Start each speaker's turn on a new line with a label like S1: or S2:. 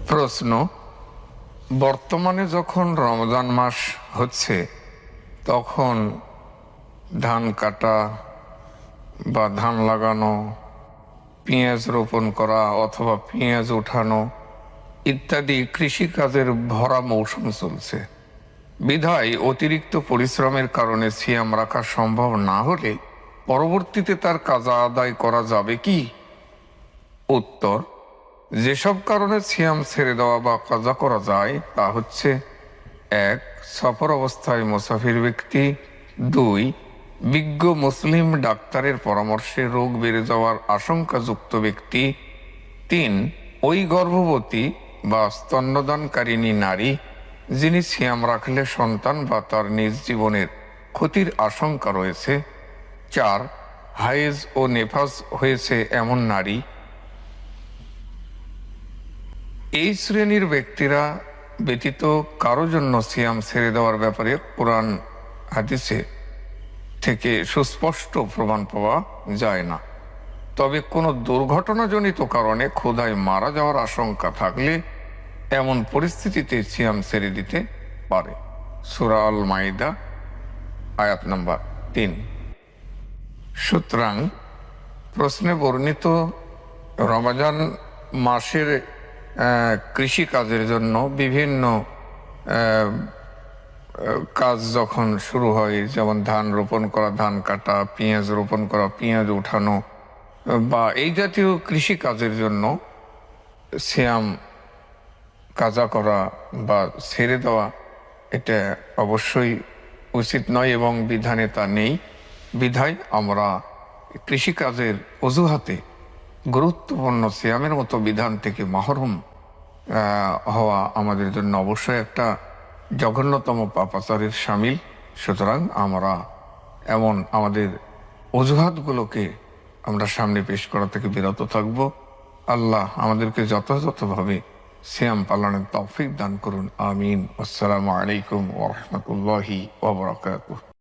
S1: প্রশ্ন, বর্তমানে যখন রমজান মাস হচ্ছে তখন ধান কাটা বা ধান লাগানো, পেঁয়াজ রোপণ করা অথবা পেঁয়াজ উঠানো ইত্যাদি কৃষিকাজের ভরা মৌসুম চলছে। বিধায় অতিরিক্ত পরিশ্রমের কারণে সিয়াম রাখা সম্ভব না হলে পরবর্তীতে তার কাজা আদায় করা যাবে কি? উত্তর, যেসব কারণে সিয়াম ছেড়ে দেওয়া বা কাজা করা যায় তা হচ্ছে: ১. সফর অবস্থায় মুসাফির ব্যক্তি। ২. বিজ্ঞ মুসলিম ডাক্তারের পরামর্শে রোগ বেড়ে যাওয়ার আশঙ্কাযুক্ত ব্যক্তি। ৩. ওই গর্ভবতী বা স্তন্যদানকারিণী নারী যিনি সিয়াম রাখলে সন্তান বা তার নিজ জীবনের ক্ষতির আশঙ্কা রয়েছে। ৪. হায়েজ ও নেফাজ হয়েছে এমন নারী। এই শ্রেণীর ব্যক্তিরা ব্যতীত কারো জন্য সিয়াম ছেড়ে দেওয়ার ব্যাপারে কোরআন হাদিসে থেকে সুস্পষ্ট প্রমাণ পাওয়া যায় না। তবে কোনো দুর্ঘটনাজনিত কারণে ক্ষুধায় মারা যাওয়ার আশঙ্কা থাকলে এমন পরিস্থিতিতে সিয়াম ছেড়ে দিতে পারে। সূরা আল মাইদা আয়াত নম্বর ৩। সুতরাং প্রশ্নে বর্ণিত রমজান মাসের কৃষিকাজের জন্য বিভিন্ন কাজ যখন শুরু হয়, যেমন ধান রোপণ করা, ধান কাটা, পেঁয়াজ রোপণ করা, পেঁয়াজ উঠানো বা এই জাতীয় কৃষিকাজের জন্য সিয়াম কাজা করা বা ছেড়ে দেওয়া এটা অবশ্যই উচিত নয় এবং বিধানে তা নেই। বিধায় আমরা কৃষিকাজের অজুহাতে গুরুত্বপূর্ণ সিয়ামের মতো বিধান থেকে মাহরুম হওয়া আমাদের জন্য অবশ্যই একটা জঘন্যতম পাপাচারের শামিল। সুতরাং আমরা এমন আমাদের অজুহাতগুলোকে আমরা সামনে পেশ করা থেকে বিরত থাকব। আল্লাহ আমাদেরকে যথাযথভাবে সিয়াম পালনের তৌফিক দান করুন। আমিন। আসসালামু আলাইকুম ওয়া রাহমাতুল্লাহি ওয়া বারাকাতুহু।